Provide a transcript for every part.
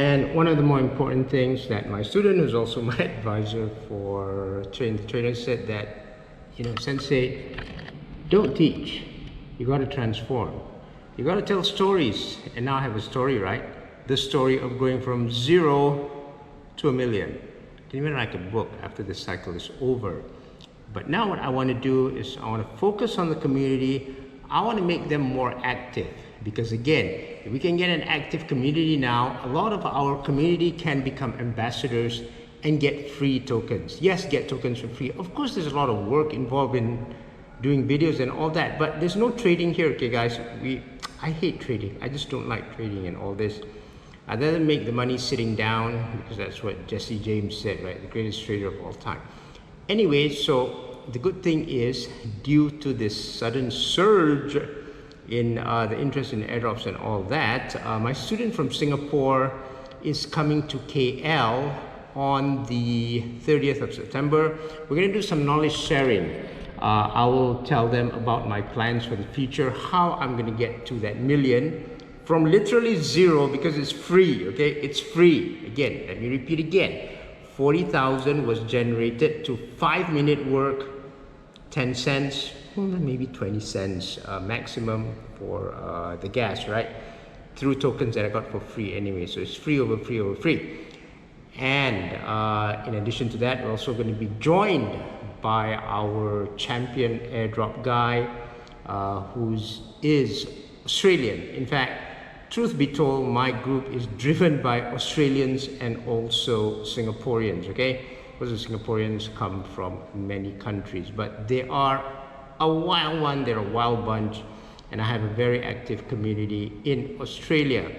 And one of the more important things that my student, who's also my advisor for Train the Trainer, said that, Sensei, don't teach. You got to transform. You got to tell stories. And now I have a story, right? The story of going from 0 to 1 million. I can even write a book after this cycle is over. But now what I want to do is I want to focus on the community. I want to make them more active. Because again, if we can get an active community now, a lot of our community can become ambassadors and get free tokens. Yes, get tokens for free. Of course, there's a lot of work involved in doing videos and all that, but there's no trading here, okay guys? I hate trading. I just don't like trading and all this. I'd rather make the money sitting down, because that's what Jesse James said, right? The greatest trader of all time. Anyway, so the good thing is, due to this sudden surge in the interest in airdrops and all that, my student from Singapore is coming to KL on the 30th of September. We're going to do some knowledge sharing. I will tell them about my plans for the future, how I'm going to get to that million from literally 0, because it's free, okay? It's free. Again, let me repeat again. 40,000 was generated to 5-minute work, 10 cents, maybe 20 cents maximum for the gas, right? Through tokens that I got for free anyway. So it's free over free over free. And in addition to that, we're also going to be joined by our champion airdrop guy who is Australian. In fact, truth be told, my group is driven by Australians and also Singaporeans, okay? Because the Singaporeans come from many countries, but they are a wild one, they're a wild bunch, and I have a very active community in Australia.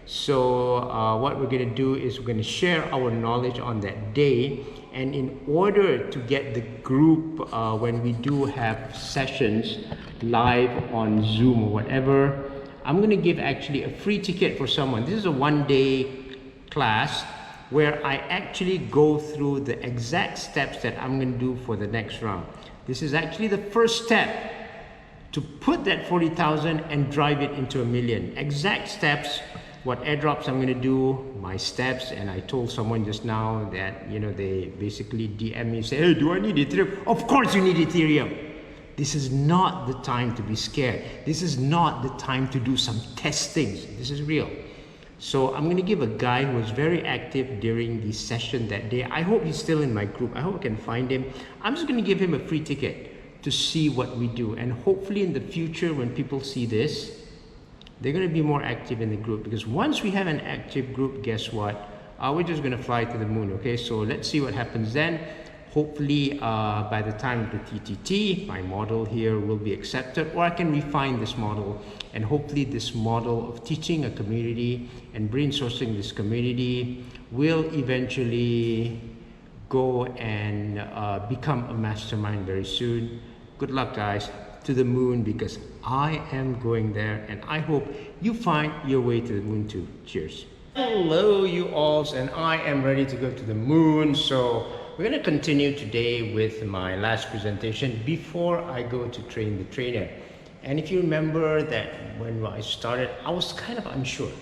So what we're going to do is we're going to share our knowledge on that day, and in order to get the group when we do have sessions live on Zoom or whatever, I'm going to give actually a free ticket for someone. This is a one-day class where I actually go through the exact steps that I'm going to do for the next round. This is actually the first step to put that 40,000 and drive it into 1 million. Exact steps, what airdrops I'm going to do, my steps. And I told someone just now that, they basically DM me, say, hey, do I need Ethereum? Of course you need Ethereum. This is not the time to be scared. This is not the time to do some testings. This is real. So I'm going to give a guy who was very active during the session that day. I hope he's still in my group. I hope I can find him. I'm just going to give him a free ticket to see what we do. And hopefully in the future, when people see this, they're going to be more active in the group. Because once we have an active group, guess what? We're just going to fly to the moon, okay? So let's see what happens then. Hopefully by the time of the TTT, my model here will be accepted, or I can refine this model, and hopefully this model of teaching a community and brain sourcing this community will eventually go and become a mastermind very soon. Good luck guys, to the moon, because I am going there, and I hope you find your way to the moon too. Cheers. Hello you alls, and I am ready to go to the moon. So we're going to continue today with my last presentation before I go to train the trainer. And if you remember that when I started, I was kind of unsure.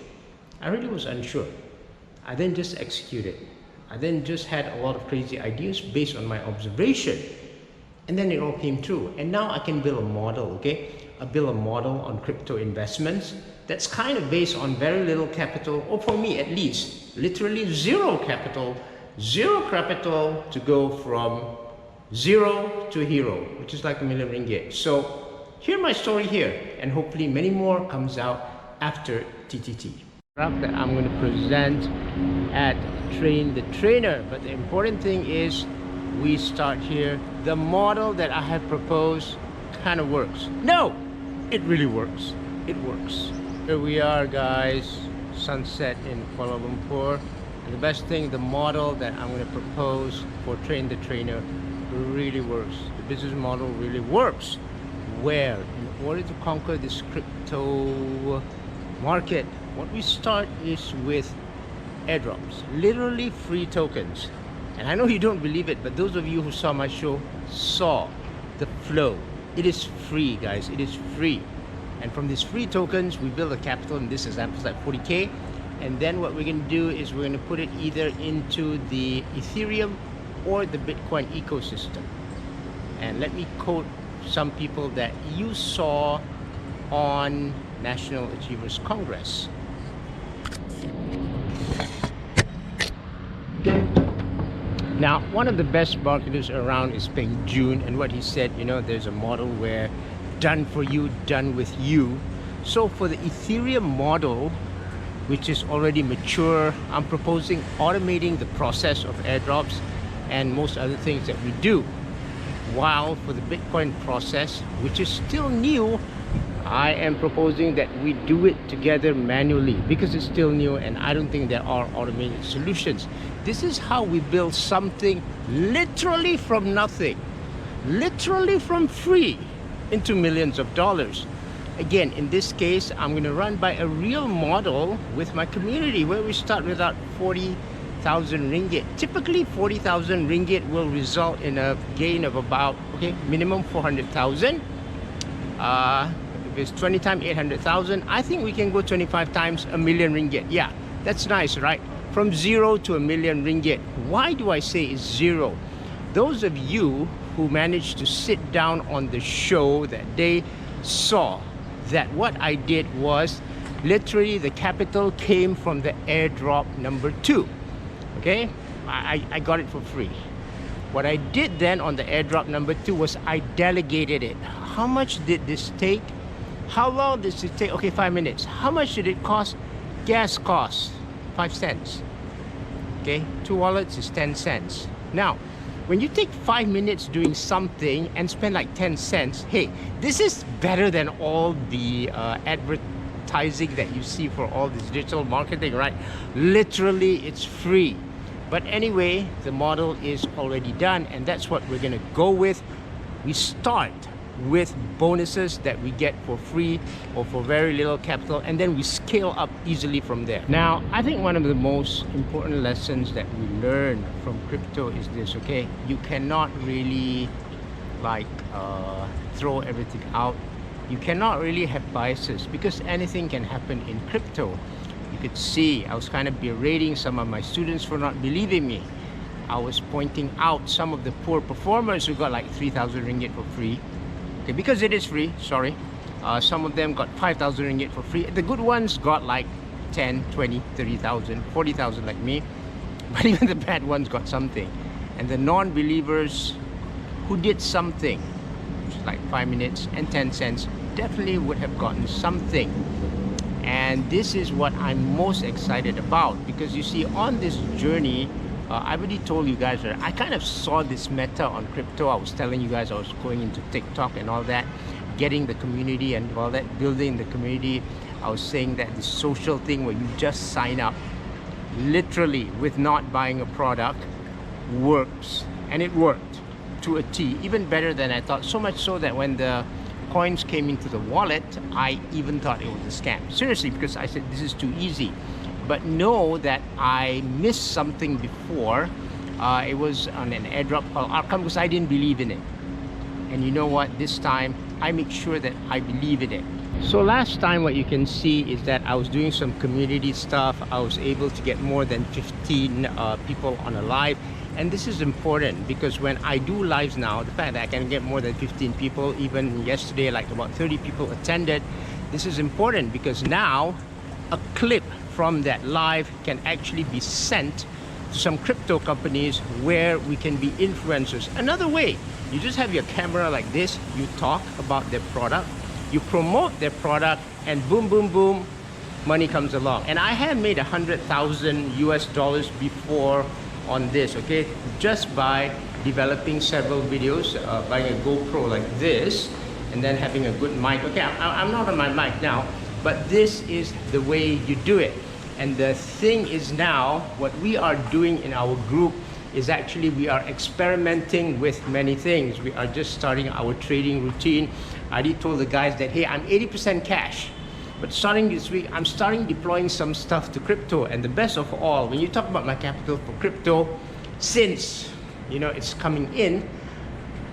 I really was unsure. I then just executed. I then just had a lot of crazy ideas based on my observation. And then it all came true. And now I can build a model, okay? I build a model on crypto investments that's kind of based on very little capital, or for me at least, literally zero capital to go from 0 to hero, which is like ringgit 1 million. So hear my story here, and hopefully many more comes out after TTT. That I'm going to present at Train the Trainer, but the important thing is we start here. The model that I have proposed kind of works. No, it really works. It works. Here we are guys, sunset in Kuala Lumpur. And the best thing, the model that I'm going to propose for Train the Trainer really works. The business model really works. Where in order to conquer this crypto market, what we start is with airdrops, literally free tokens. And I know you don't believe it, but those of you who saw my show saw the flow. It is free guys, it is free. And from these free tokens, we build a capital. In this example, it's like 40K. And then what we're going to do is we're going to put it either into the Ethereum or the Bitcoin ecosystem. And let me quote some people that you saw on National Achievers Congress. Now, one of the best marketers around is Peng Joon, and what he said, you know, there's a model where done for you, done with you. So for the Ethereum model, which is already mature, I'm proposing automating the process of airdrops and most other things that we do. While for the Bitcoin process, which is still new, I am proposing that we do it together manually because it's still new and I don't think there are automated solutions. This is how we build something literally from nothing, literally from free, into millions of dollars. Again, in this case, I'm going to run by a real model with my community where we start without 40,000 ringgit. Typically 40,000 ringgit will result in a gain of about, okay, minimum 400,000. If it's 20 times 800,000, I think we can go 25 times a million ringgit. Yeah, that's nice, right? From 0 to a million ringgit. Why do I say it's 0? Those of you who managed to sit down on the show that day saw that what I did was literally the capital came from the airdrop number 2. Okay, I got it for free. What I did then on the airdrop number 2 was I delegated it. How much did this take? How long does it take? Okay, 5 minutes. How much did it cost? Gas cost 5 cents. Okay, 2 wallets is 10 cents. Now, when you take 5 minutes doing something and spend like 10 cents, hey, this is better than all the advertising that you see for all this digital marketing, right? Literally, it's free. But anyway, the model is already done, and that's what we're gonna go with. We start with bonuses that we get for free or for very little capital, and then we scale up easily from there. Now, I think one of the most important lessons that we learn from crypto is this, okay? You cannot really like throw everything out. You cannot really have biases because anything can happen in crypto. You could see I was kind of berating some of my students for not believing me. I was pointing out some of the poor performers who got like 3,000 ringgit for free. Okay, because it is free, sorry. Some of them got 5,000 ringgit for free. The good ones got like 10, 20, 30,000, 40,000 like me. But even the bad ones got something. And the non-believers who did something, which is like 5 minutes and 10 cents, definitely would have gotten something. And this is what I'm most excited about, because you see, on this journey, I already told you guys that I kind of saw this meta on crypto. I was telling you guys I was going into TikTok and all that, getting the community and all that, building the community. I was saying that the social thing where you just sign up, literally with not buying a product, works. And it worked to a T, even better than I thought. So much so that when the coins came into the wallet, I even thought it was a scam. Seriously, because I said this is too easy. But know that I missed something before. It was on an airdrop called Outcome because I didn't believe in it. And you know what? This time, I make sure that I believe in it. So last time, what you can see is that I was doing some community stuff. I was able to get more than 15 people on a live. And this is important because when I do lives now, the fact that I can get more than 15 people, even yesterday, like about 30 people attended, this is important because now a clip from that live can actually be sent to some crypto companies where we can be influencers. Another way, you just have your camera like this, you talk about their product, you promote their product, and boom, boom, boom, money comes along. And I have made 100,000 US dollars before on this, okay? Just by developing several videos, buying a GoPro like this, and then having a good mic. Okay, I'm not on my mic now, but this is the way you do it. And the thing is now, what we are doing in our group is actually we are experimenting with many things. We are just starting our trading routine. I already told the guys that, hey, I'm 80% cash. But starting this week, I'm starting deploying some stuff to crypto. And the best of all, when you talk about my capital for crypto, since, you know, it's coming in,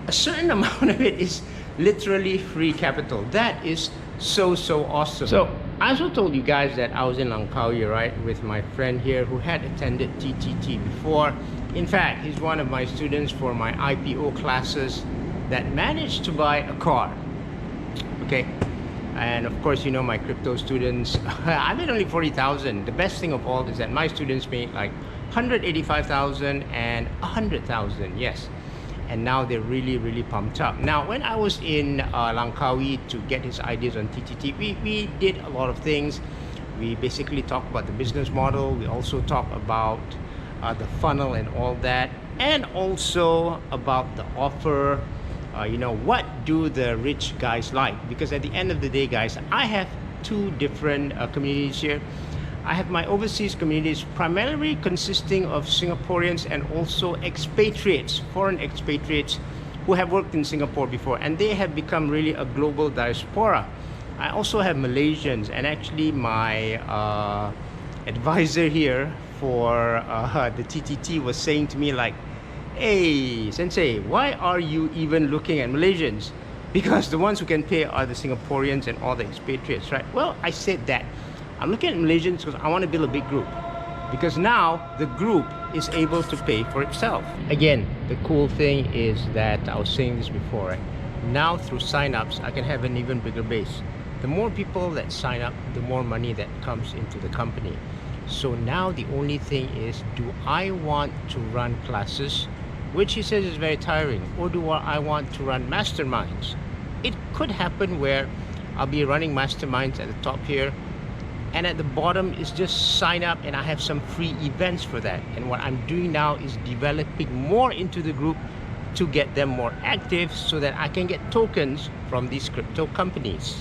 a certain amount of it is literally free capital. That is so awesome. So I also told you guys that I was in Langkawi, right, with my friend here who had attended TTT before. In fact, he's one of my students for my IPO classes that managed to buy a car. Okay, and of course, you know, my crypto students, I made only 40,000. The best thing of all is that my students made like 185,000 and 100,000, yes. And now they're really pumped up. Now, when I was in Langkawi to get his ideas on TTT, we did a lot of things. We basically talked about the business model. We also talked about the funnel and all that, and also about the offer. You know, what do the rich guys like? Because at the end of the day, guys, I have two different communities here. I have my overseas communities primarily consisting of Singaporeans and also expatriates, foreign expatriates who have worked in Singapore before, and they have become really a global diaspora. I also have Malaysians, and actually my advisor here for the TTT was saying to me like, hey Sensei, why are you even looking at Malaysians? Because the ones who can pay are the Singaporeans and all the expatriates, right? Well, I said that I'm looking at Malaysians because I want to build a big group, because now the group is able to pay for itself. Again, the cool thing is that I was saying this before, right? Now through sign-ups, I can have an even bigger base. The more people that sign up, the more money that comes into the company. So now the only thing is, do I want to run classes, which he says is very tiring, or do I want to run masterminds? It could happen where I'll be running masterminds at the top here, and at the bottom is just sign up, and I have some free events for that. And what I'm doing now is developing more into the group to get them more active so that I can get tokens from these crypto companies.